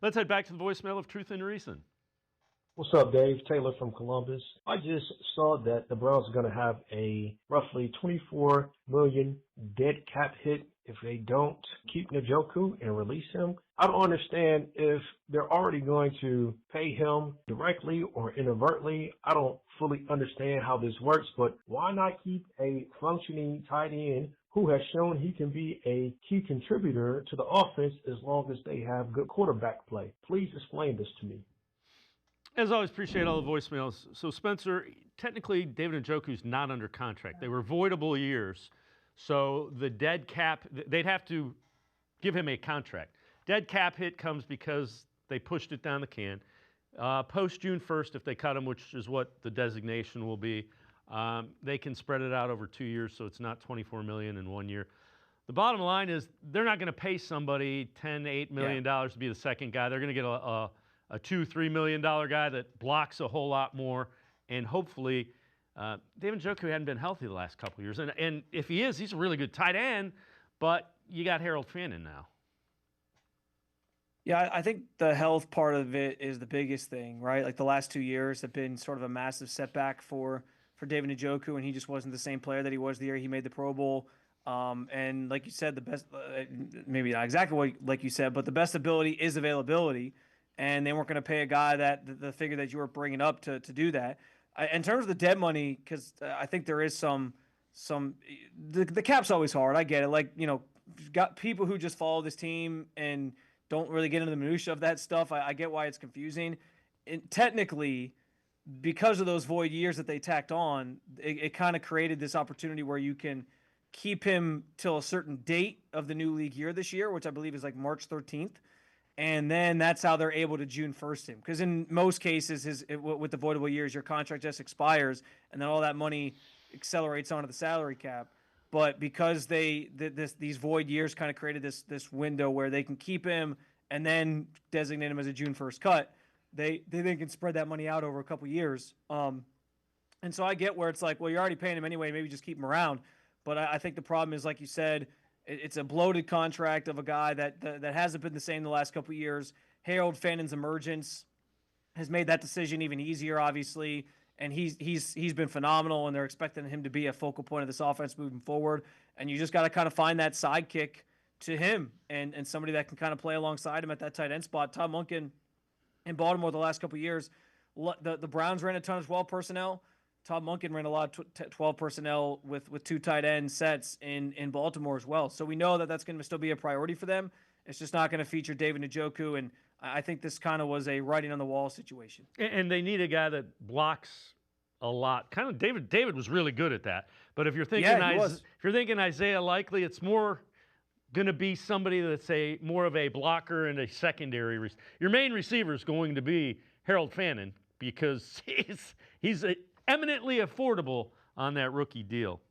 Let's head back to the voicemail of Truth and Reason. What's up, Dave? Taylor from Columbus. I just saw that the Browns are going to have a roughly $24 million dead cap hit if they don't keep Njoku and release him. I don't understand if they're already going to pay him directly or inadvertently. I don't fully understand how this works, but why not keep a functioning tight end who has shown he can be a key contributor to the offense as long as they have good quarterback play? Please explain this to me. As always, appreciate all the voicemails. So, Spencer, technically, David Njoku's not under contract. They were voidable years. So, the dead cap, they'd have to give him a contract. Dead cap hit comes because they pushed it down the can. Post June 1st, if they cut him, which is what the designation will be, they can spread it out over 2 years, so it's not $24 million in 1 year. The bottom line is they're not going to pay somebody $10, $8 million to be the second guy. They're going to get a $2-3 million guy that blocks a whole lot more, and hopefully David Njoku hadn't been healthy the last couple of years, and if he is, he's a really good tight end, but you got Harold Fannin now. Yeah, I think the health part of it is the biggest thing, right? Like the last 2 years have been sort of a massive setback for David Njoku, and he just wasn't the same player that he was the year he made the Pro Bowl. And like you said, the best, maybe not exactly what like you said, but the best ability is availability. And they weren't going to pay a guy that the figure that you were bringing up to do that. In terms of the dead money, because I think there is the cap's always hard. I get it. Like, you know, you've got people who just follow this team and don't really get into the minutia of that stuff. I get why it's confusing. Technically, because of those void years that they tacked on, it kind of created this opportunity where you can keep him till a certain date of the new league year this year, which I believe is like March 13th. And then that's how they're able to June 1st him. Because in most cases, with the voidable years, your contract just expires, and then all that money accelerates onto the salary cap. But because these void years kind of created this window where they can keep him and then designate him as a June 1st cut, they then can spread that money out over a couple years. And so I get where it's like, well, you're already paying him anyway, maybe just keep him around. But I think the problem is, like you said, it's a bloated contract of a guy that hasn't been the same the last couple of years. Harold Fannin's emergence has made that decision even easier, obviously, and he's been phenomenal, and they're expecting him to be a focal point of this offense moving forward. And you just got to kind of find that sidekick to him and somebody that can kind of play alongside him at that tight end spot. Todd Monken in Baltimore the last couple of years, the Browns ran a ton of 12 personnel. Todd Monken ran a lot of 12 personnel with two tight end sets in Baltimore as well. So we know that that's going to still be a priority for them. It's just not going to feature David Njoku, and I think this kind of was a writing on the wall situation. And they need a guy that blocks a lot. Kind of David was really good at that. But if you're thinking Isaiah Likely, it's more going to be somebody that's more of a blocker and a secondary. Your main receiver is going to be Harold Fannin because he's eminently affordable on that rookie deal.